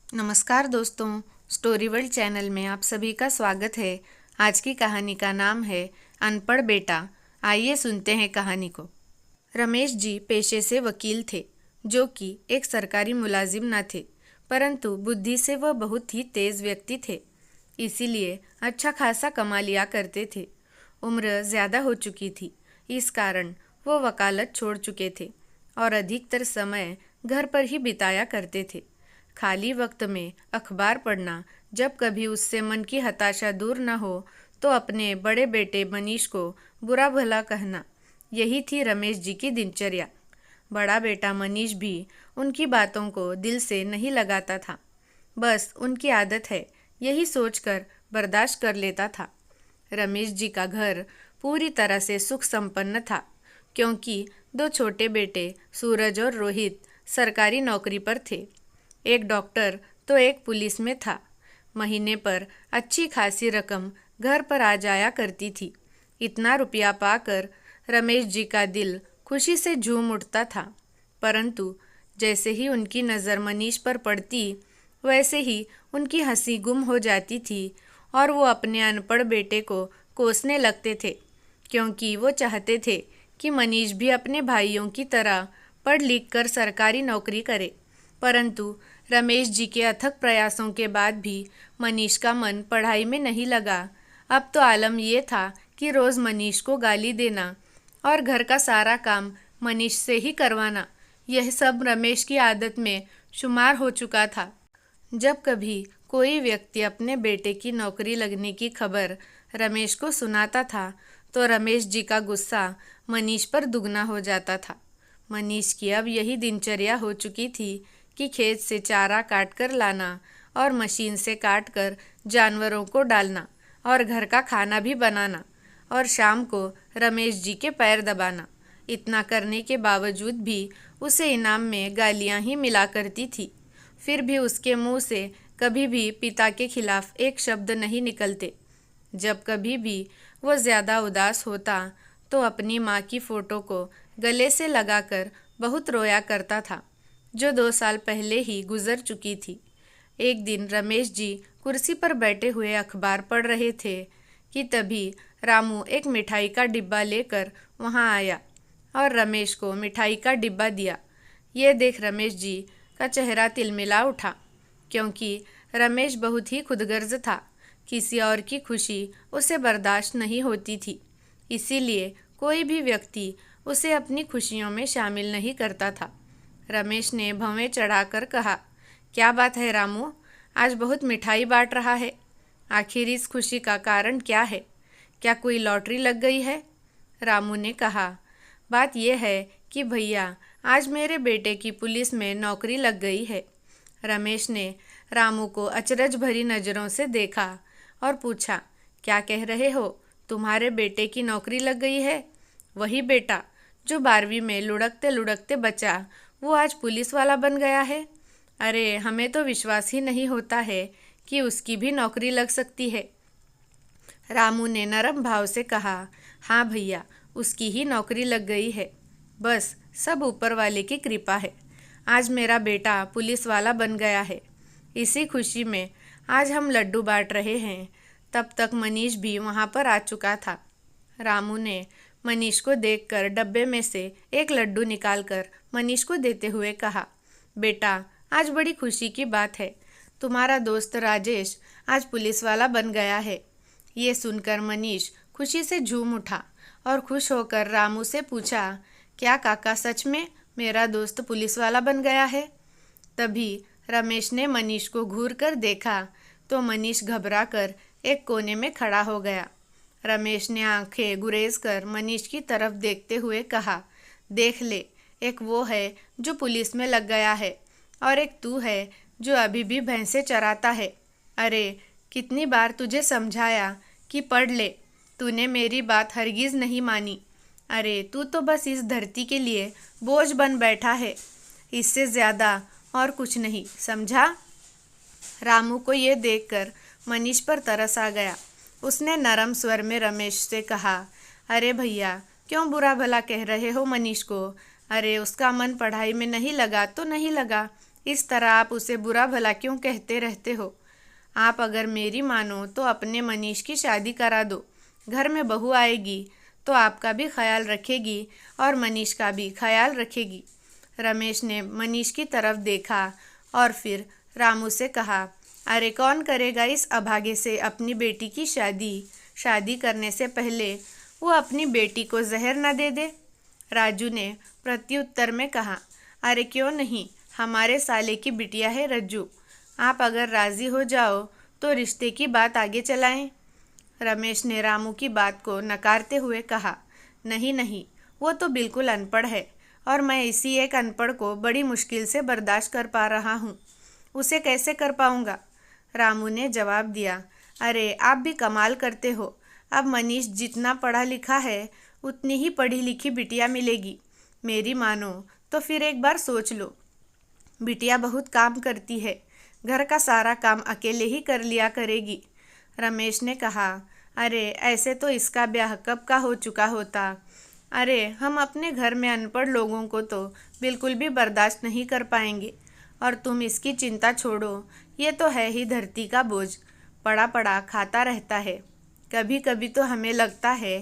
नमस्कार दोस्तों, story world channel में आप सभी का स्वागत है। आज की कहानी का नाम है अनपढ़ बेटा। आइए सुनते हैं कहानी को। रमेश जी पेशे से वकील थे, जो कि एक सरकारी मुलाजिम न थे, परंतु बुद्धि से वह बहुत ही तेज व्यक्ति थे। इसीलिए अच्छा खासा कमा लिया करते थे। उम्र ज़्यादा हो चुकी थी, इस कारण वो वकालत छोड़ चुके थे और अधिकतर समय घर पर ही बिताया करते थे। खाली वक्त में अखबार पढ़ना, जब कभी उससे मन की हताशा दूर न हो तो अपने बड़े बेटे मनीष को बुरा भला कहना, यही थी रमेश जी की दिनचर्या। बड़ा बेटा मनीष भी उनकी बातों को दिल से नहीं लगाता था, बस उनकी आदत है यही सोचकर बर्दाश्त कर लेता था। रमेश जी का घर पूरी तरह से सुख संपन्न था, क्योंकि दो छोटे बेटे सूरज और रोहित सरकारी नौकरी पर थे। एक डॉक्टर तो एक पुलिस में था। महीने पर अच्छी खासी रकम घर पर आ जाया करती थी। इतना रुपया पाकर रमेश जी का दिल खुशी से झूम उठता था, परंतु जैसे ही उनकी नज़र मनीष पर पड़ती, वैसे ही उनकी हंसी गुम हो जाती थी और वो अपने अनपढ़ बेटे को कोसने लगते थे, क्योंकि वो चाहते थे कि मनीष भी अपने भाइयों की तरह पढ़ लिख कर सरकारी नौकरी करे। परंतु रमेश जी के अथक प्रयासों के बाद भी मनीष का मन पढ़ाई में नहीं लगा। अब तो आलम ये था कि रोज़ मनीष को गाली देना और घर का सारा काम मनीष से ही करवाना, यह सब रमेश की आदत में शुमार हो चुका था। जब कभी कोई व्यक्ति अपने बेटे की नौकरी लगने की खबर रमेश को सुनाता था, तो रमेश जी का गुस्सा मनीष पर दुगना हो जाता था। मनीष की अब यही दिनचर्या हो चुकी थी कि खेत से चारा काट कर लाना और मशीन से काट कर जानवरों को डालना और घर का खाना भी बनाना और शाम को रमेश जी के पैर दबाना। इतना करने के बावजूद भी उसे इनाम में गालियां ही मिला करती थी। फिर भी उसके मुंह से कभी भी पिता के खिलाफ एक शब्द नहीं निकलते। जब कभी भी वो ज़्यादा उदास होता तो अपनी माँ की फ़ोटो को गले से लगाकर बहुत रोया करता था, जो 2 साल पहले ही गुजर चुकी थी। एक दिन रमेश जी कुर्सी पर बैठे हुए अखबार पढ़ रहे थे कि तभी रामू एक मिठाई का डिब्बा लेकर वहाँ आया और रमेश को मिठाई का डिब्बा दिया। ये देख रमेश जी का चेहरा तिलमिला उठा, क्योंकि रमेश बहुत ही खुदगर्ज था। किसी और की खुशी उसे बर्दाश्त नहीं होती थी, इसीलिए कोई भी व्यक्ति उसे अपनी खुशियों में शामिल नहीं करता था। रमेश ने भवें चढ़ाकर कहा, क्या बात है रामू, आज बहुत मिठाई बांट रहा है। आखिर इस खुशी का कारण क्या है? क्या कोई लॉटरी लग गई है? रामू ने कहा, बात यह है कि भैया, आज मेरे बेटे की पुलिस में नौकरी लग गई है। रमेश ने रामू को अचरज भरी नज़रों से देखा और पूछा, क्या कह रहे हो? तुम्हारे बेटे की नौकरी लग गई है? वही बेटा जो 12वीं में लुढ़कते लुढ़कते बचा, वो आज पुलिस वाला बन गया है। अरे, हमें तो विश्वास ही नहीं होता है कि उसकी भी नौकरी लग सकती है। रामू ने नरम भाव से कहा, हाँ भैया, उसकी ही नौकरी लग गई है। बस सब ऊपर वाले की कृपा है। आज मेरा बेटा पुलिस वाला बन गया है। इसी खुशी में आज हम लड्डू बांट रहे हैं। तब तक मनीष भी वहाँ पर आ चुका था। रामू ने मनीष को देखकर डब्बे में से एक लड्डू निकालकर मनीष को देते हुए कहा, बेटा, आज बड़ी खुशी की बात है। तुम्हारा दोस्त राजेश आज पुलिस वाला बन गया है। ये सुनकर मनीष खुशी से झूम उठा और खुश होकर रामू से पूछा, क्या काका, सच में मेरा दोस्त पुलिस वाला बन गया है? तभी रमेश ने मनीष को घूर कर देखा तो मनीष घबरा कर एक कोने में खड़ा हो गया। रमेश ने आंखें गुरेज कर मनीष की तरफ देखते हुए कहा, देख ले, एक वो है जो पुलिस में लग गया है और एक तू है जो अभी भी भैंसे चराता है। अरे, कितनी बार तुझे समझाया कि पढ़ ले, तूने मेरी बात हरगिज़ नहीं मानी। अरे, तू तो बस इस धरती के लिए बोझ बन बैठा है, इससे ज़्यादा और कुछ नहीं, समझा? रामू को ये देखकर मनीष पर तरस आ गया। उसने नरम स्वर में रमेश से कहा, अरे भैया, क्यों बुरा भला कह रहे हो मनीष को? अरे, उसका मन पढ़ाई में नहीं लगा तो नहीं लगा, इस तरह आप उसे बुरा भला क्यों कहते रहते हो? आप अगर मेरी मानो तो अपने मनीष की शादी करा दो। घर में बहू आएगी तो आपका भी ख्याल रखेगी और मनीष का भी ख्याल रखेगी। रमेश ने मनीष की तरफ देखा और फिर रामू से कहा, अरे कौन करेगा इस अभागे से अपनी बेटी की शादी? शादी करने से पहले वो अपनी बेटी को जहर न दे दे। राजू ने प्रत्युत्तर में कहा, अरे क्यों नहीं, हमारे साले की बिटिया है रज्जू। आप अगर राजी हो जाओ तो रिश्ते की बात आगे चलाएं। रमेश ने रामू की बात को नकारते हुए कहा, नहीं नहीं, वो तो बिल्कुल अनपढ़ है और मैं इसी एक अनपढ़ को बड़ी मुश्किल से बर्दाश्त कर पा रहा हूँ। उसे कैसे कर पाऊँगा? रामू ने जवाब दिया, अरे आप भी कमाल करते हो। अब मनीष जितना पढ़ा लिखा है उतनी ही पढ़ी लिखी बिटिया मिलेगी। मेरी मानो तो फिर एक बार सोच लो। बिटिया बहुत काम करती है, घर का सारा काम अकेले ही कर लिया करेगी। रमेश ने कहा, अरे ऐसे तो इसका ब्याह कब का हो चुका होता। अरे हम अपने घर में अनपढ़ लोगों को तो बिल्कुल भी बर्दाश्त नहीं कर पाएंगे। और तुम इसकी चिंता छोड़ो, ये तो है ही धरती का बोझ, पड़ा पड़ा खाता रहता है। कभी कभी तो हमें लगता है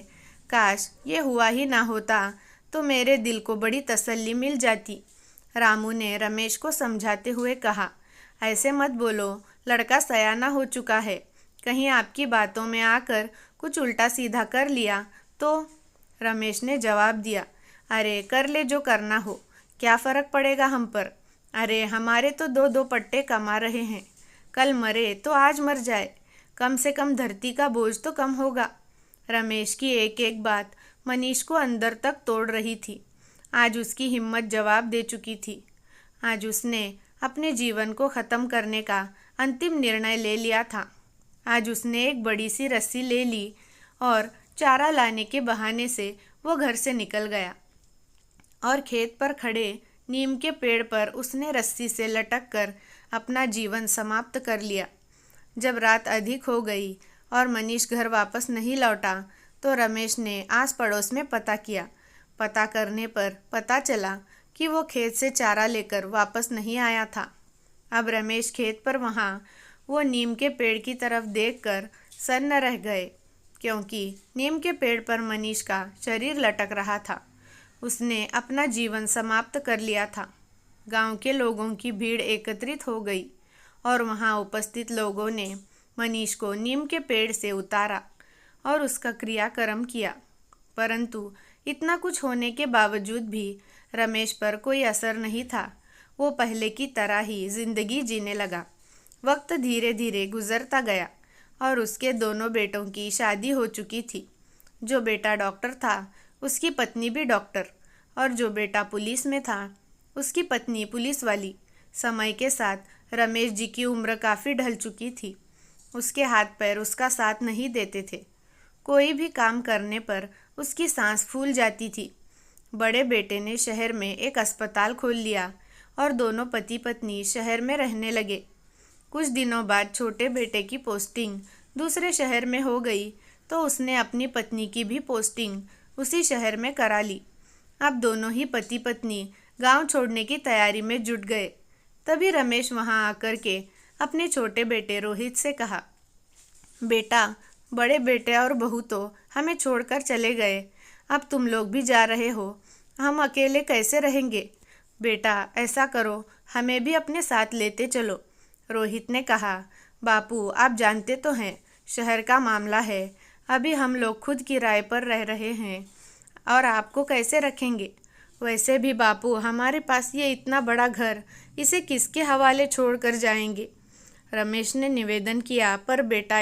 काश ये हुआ ही ना होता तो मेरे दिल को बड़ी तसल्ली मिल जाती। रामू ने रमेश को समझाते हुए कहा, ऐसे मत बोलो, लड़का सयाना हो चुका है। कहीं आपकी बातों में आकर कुछ उल्टा सीधा कर लिया तो? रमेश ने जवाब दिया, अरे कर ले जो करना हो, क्या फ़र्क पड़ेगा हम पर। अरे हमारे तो दो दो पट्टे कमा रहे हैं, कल मरे तो आज मर जाए, कम से कम धरती का बोझ तो कम होगा। रमेश की एक एक बात मनीष को अंदर तक तोड़ रही थी। आज उसकी हिम्मत जवाब दे चुकी थी। आज उसने अपने जीवन को ख़त्म करने का अंतिम निर्णय ले लिया था। आज उसने एक बड़ी सी रस्सी ले ली और चारा लाने के बहाने से वो घर से निकल गया और खेत पर खड़े नीम के पेड़ पर उसने रस्सी से लटक कर अपना जीवन समाप्त कर लिया। जब रात अधिक हो गई और मनीष घर वापस नहीं लौटा तो रमेश ने आस पड़ोस में पता किया। पता करने पर पता चला कि वो खेत से चारा लेकर वापस नहीं आया था। अब रमेश खेत पर वहाँ वो नीम के पेड़ की तरफ देखकर सन्न रह गए, क्योंकि नीम के पेड़ पर मनीष का शरीर लटक रहा था। उसने अपना जीवन समाप्त कर लिया था। गांव के लोगों की भीड़ एकत्रित हो गई और वहां उपस्थित लोगों ने मनीष को नीम के पेड़ से उतारा और उसका क्रियाक्रम किया। परंतु इतना कुछ होने के बावजूद भी रमेश पर कोई असर नहीं था। वो पहले की तरह ही जिंदगी जीने लगा। वक्त धीरे धीरे गुजरता गया और उसके दोनों बेटों की शादी हो चुकी थी। जो बेटा डॉक्टर था उसकी पत्नी भी डॉक्टर, और जो बेटा पुलिस में था उसकी पत्नी पुलिस वाली। समय के साथ रमेश जी की उम्र काफ़ी ढल चुकी थी। उसके हाथ पैर उसका साथ नहीं देते थे। कोई भी काम करने पर उसकी सांस फूल जाती थी। बड़े बेटे ने शहर में एक अस्पताल खोल लिया और दोनों पति पत्नी शहर में रहने लगे। कुछ दिनों बाद छोटे बेटे की पोस्टिंग दूसरे शहर में हो गई तो उसने अपनी पत्नी की भी पोस्टिंग उसी शहर में करा ली। अब दोनों ही पति पत्नी गांव छोड़ने की तैयारी में जुट गए। तभी रमेश वहां आकर के अपने छोटे बेटे रोहित से कहा, बेटा, बड़े बेटे और बहू तो हमें छोड़कर चले गए, अब तुम लोग भी जा रहे हो, हम अकेले कैसे रहेंगे? बेटा ऐसा करो, हमें भी अपने साथ लेते चलो। रोहित ने कहा, बापू आप जानते तो हैं, शहर का मामला है, अभी हम लोग खुद किराए पर रह रहे हैं और आपको कैसे रखेंगे? वैसे भी बापू हमारे पास ये इतना बड़ा घर, इसे किसके हवाले छोड़ कर जाएंगे? रमेश ने निवेदन किया, पर बेटा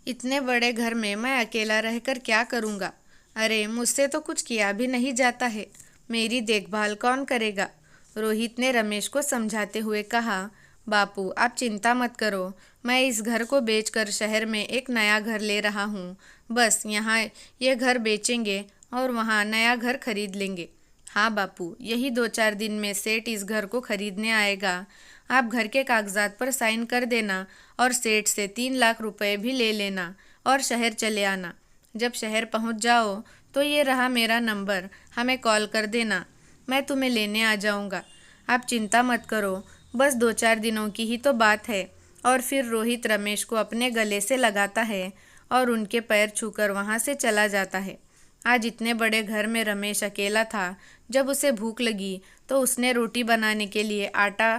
इतने बड़े घर में मैं अकेला रहकर क्या करूँगा? अरे मुझसे तो कुछ किया भी नहीं जाता है, मेरी देखभाल कौन करेगा? रोहित ने रमेश को समझाते हुए कहा, बापू आप चिंता मत करो, मैं इस घर को बेचकर शहर में एक नया घर ले रहा हूँ। बस यहाँ ये घर बेचेंगे और वहाँ नया घर खरीद लेंगे। हाँ बापू, यही 2-4 दिन में सेठ इस घर को खरीदने आएगा। आप घर के कागजात पर साइन कर देना और सेठ से 3 लाख रुपए भी ले लेना और शहर चले आना। जब शहर पहुँच जाओ तो ये रहा मेरा नंबर, हमें कॉल कर देना, मैं तुम्हें लेने आ जाऊँगा। आप चिंता मत करो, बस 2-4 दिनों की ही तो बात है। और फिर रोहित रमेश को अपने गले से लगाता है और उनके पैर छूकर वहाँ से चला जाता है। आज इतने बड़े घर में रमेश अकेला था। जब उसे भूख लगी तो उसने रोटी बनाने के लिए आटा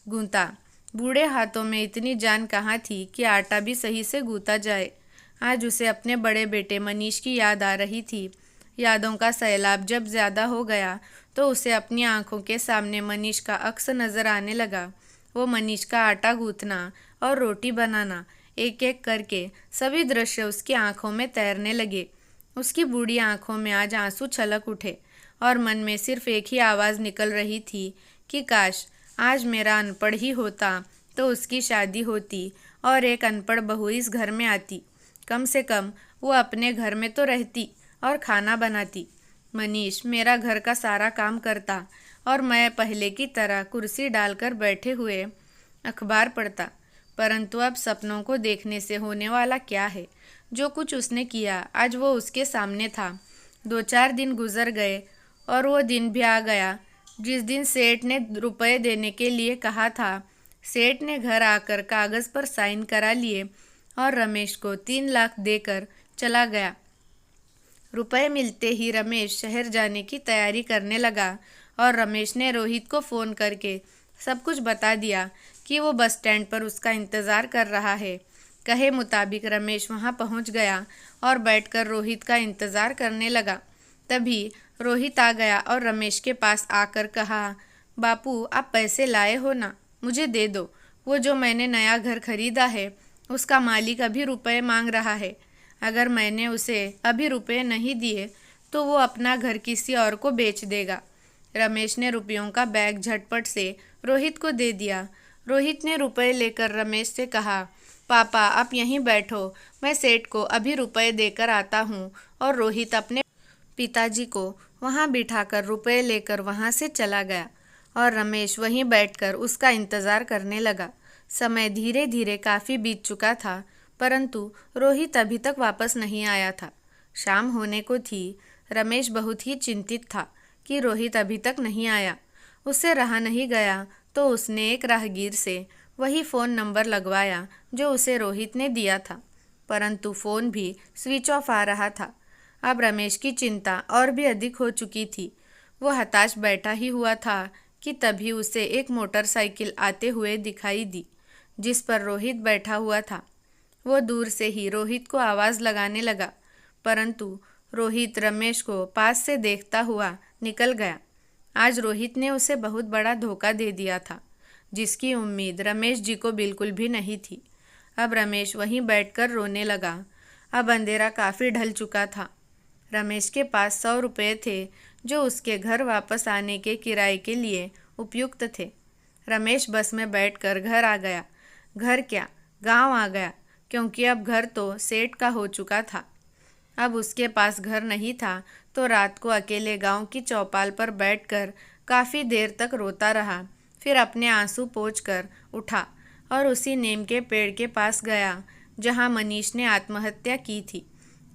गूंथा। बूढ़े हाथों में इतनी जान कहाँ थी कि आटा भी सही से गूंथा जाए। आज उसे अपने बड़े बेटे मनीष की याद आ रही थी। यादों का सैलाब जब ज़्यादा हो गया तो उसे अपनी आंखों के सामने मनीष का अक्स नज़र आने लगा। वो मनीष का आटा गूंथना और रोटी बनाना, एक एक करके सभी दृश्य उसकी आंखों में तैरने लगे। उसकी बूढ़ी आंखों में आज आंसू छलक उठे और मन में सिर्फ एक ही आवाज़ निकल रही थी कि काश आज मेरा अनपढ़ ही होता तो उसकी शादी होती और एक अनपढ़ बहू इस घर में आती। कम से कम वो अपने घर में तो रहती और खाना बनाती। मनीष मेरा घर का सारा काम करता और मैं पहले की तरह कुर्सी डालकर बैठे हुए अखबार पढ़ता। परंतु अब सपनों को देखने से होने वाला क्या है। जो कुछ उसने किया आज वो उसके सामने था। 2-4 दिन गुजर गए और वो दिन भी आ गया जिस दिन सेठ ने रुपए देने के लिए कहा था। सेठ ने घर आकर कागज़ पर साइन करा लिए और रमेश को 3 लाख देकर चला गया। रुपए मिलते ही रमेश शहर जाने की तैयारी करने लगा और रमेश ने रोहित को फ़ोन करके सब कुछ बता दिया कि वो बस स्टैंड पर उसका इंतज़ार कर रहा है। कहे मुताबिक रमेश वहाँ पहुँच गया और बैठकर रोहित का इंतज़ार करने लगा। तभी रोहित आ गया और रमेश के पास आकर कहा, बापू आप पैसे लाए हो ना, मुझे दे दो। वो जो मैंने नया घर खरीदा है उसका मालिक अभी रुपए मांग रहा है। अगर मैंने उसे अभी रुपए नहीं दिए तो वो अपना घर किसी और को बेच देगा। रमेश ने रुपयों का बैग झटपट से रोहित को दे दिया। रोहित ने रुपए लेकर रमेश से कहा, पापा आप यहीं बैठो, मैं सेठ को अभी रुपए देकर आता हूँ। और रोहित अपने पिताजी को वहाँ बिठाकर रुपए लेकर वहाँ से चला गया और रमेश वहीं बैठकर उसका इंतज़ार करने लगा। समय धीरे धीरे काफ़ी बीत चुका था परंतु रोहित अभी तक वापस नहीं आया था। शाम होने को थी। रमेश बहुत ही चिंतित था कि रोहित अभी तक नहीं आया। उससे रहा नहीं गया तो उसने एक राहगीर से वही फ़ोन नंबर लगवाया जो उसे रोहित ने दिया था, परंतु फ़ोन भी स्विच ऑफ आ रहा था। अब रमेश की चिंता और भी अधिक हो चुकी थी। वो हताश बैठा ही हुआ था कि तभी उसे एक मोटरसाइकिल आते हुए दिखाई दी जिस पर रोहित बैठा हुआ था। वो दूर से ही रोहित को आवाज़ लगाने लगा परंतु रोहित रमेश को पास से देखता हुआ निकल गया। आज रोहित ने उसे बहुत बड़ा धोखा दे दिया था जिसकी उम्मीद रमेश जी को बिल्कुल भी नहीं थी। अब रमेश वहीं बैठकर रोने लगा। अब अंधेरा काफ़ी ढल चुका था। रमेश के पास 100 रुपये थे जो उसके घर वापस आने के किराए के लिए उपयुक्त थे। रमेश बस में बैठकर घर आ गया। घर क्या, गांव आ गया, क्योंकि अब घर तो सेठ का हो चुका था। अब उसके पास घर नहीं था तो रात को अकेले गांव की चौपाल पर बैठकर काफ़ी देर तक रोता रहा। फिर अपने आंसू पोंछकर उठा और उसी नीम के पेड़ के पास गया जहां मनीष ने आत्महत्या की थी।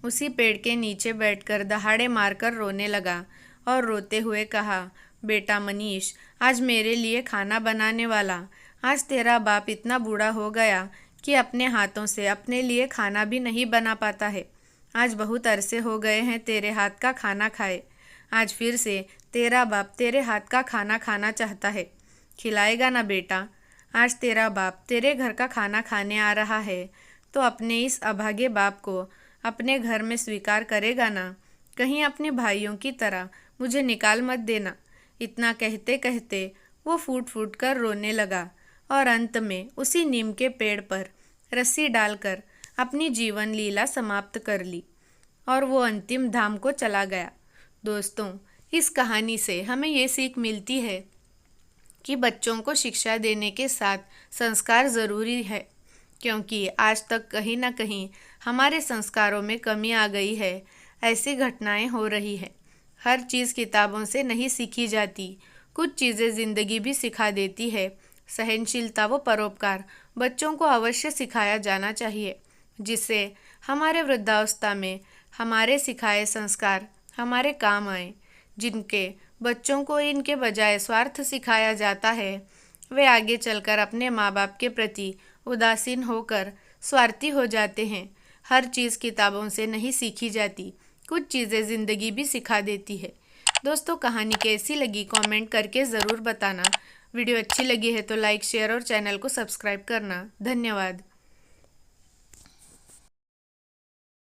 उसी पेड़ के नीचे बैठकर दहाड़े मारकर रोने लगा और रोते हुए कहा, बेटा मनीष, आज मेरे लिए खाना बनाने वाला। आज तेरा बाप इतना बूढ़ा हो गया कि अपने हाथों से अपने लिए खाना भी नहीं बना पाता है। आज बहुत अरसे हो गए हैं तेरे हाथ का खाना खाए। आज फिर से तेरा बाप तेरे हाथ का खाना खाना चाहता है। खिलाएगा ना बेटा? आज तेरा बाप तेरे घर का खाना खाने आ रहा है तो अपने इस अभागे बाप को अपने घर में स्वीकार करेगा ना? कहीं अपने भाइयों की तरह मुझे निकाल मत देना। इतना कहते कहते वो फूट फूट कर रोने लगा और अंत में उसी नीम के पेड़ पर रस्सी डालकर अपनी जीवन लीला समाप्त कर ली और वो अंतिम धाम को चला गया। दोस्तों, इस कहानी से हमें ये सीख मिलती है कि बच्चों को शिक्षा देने के साथ संस्कार ज़रूरी है, क्योंकि आज तक कहीं ना कहीं हमारे संस्कारों में कमी आ गई है। ऐसी घटनाएं हो रही है। हर चीज़ किताबों से नहीं सीखी जाती, कुछ चीज़ें ज़िंदगी भी सिखा देती है। सहनशीलता व परोपकार बच्चों को अवश्य सिखाया जाना चाहिए, जिससे हमारे वृद्धावस्था में हमारे सिखाए संस्कार हमारे काम आए। जिनके बच्चों को इनके बजाय स्वार्थ सिखाया जाता है, वे आगे चलकर अपने माँ बाप के प्रति उदासीन होकर स्वार्थी हो जाते हैं। हर चीज़ किताबों से नहीं सीखी जाती, कुछ चीज़ें ज़िंदगी भी सिखा देती है। दोस्तों, कहानी कैसी लगी कमेंट करके ज़रूर बताना। वीडियो अच्छी लगी है तो लाइक, शेयर और चैनल को सब्सक्राइब करना। धन्यवाद।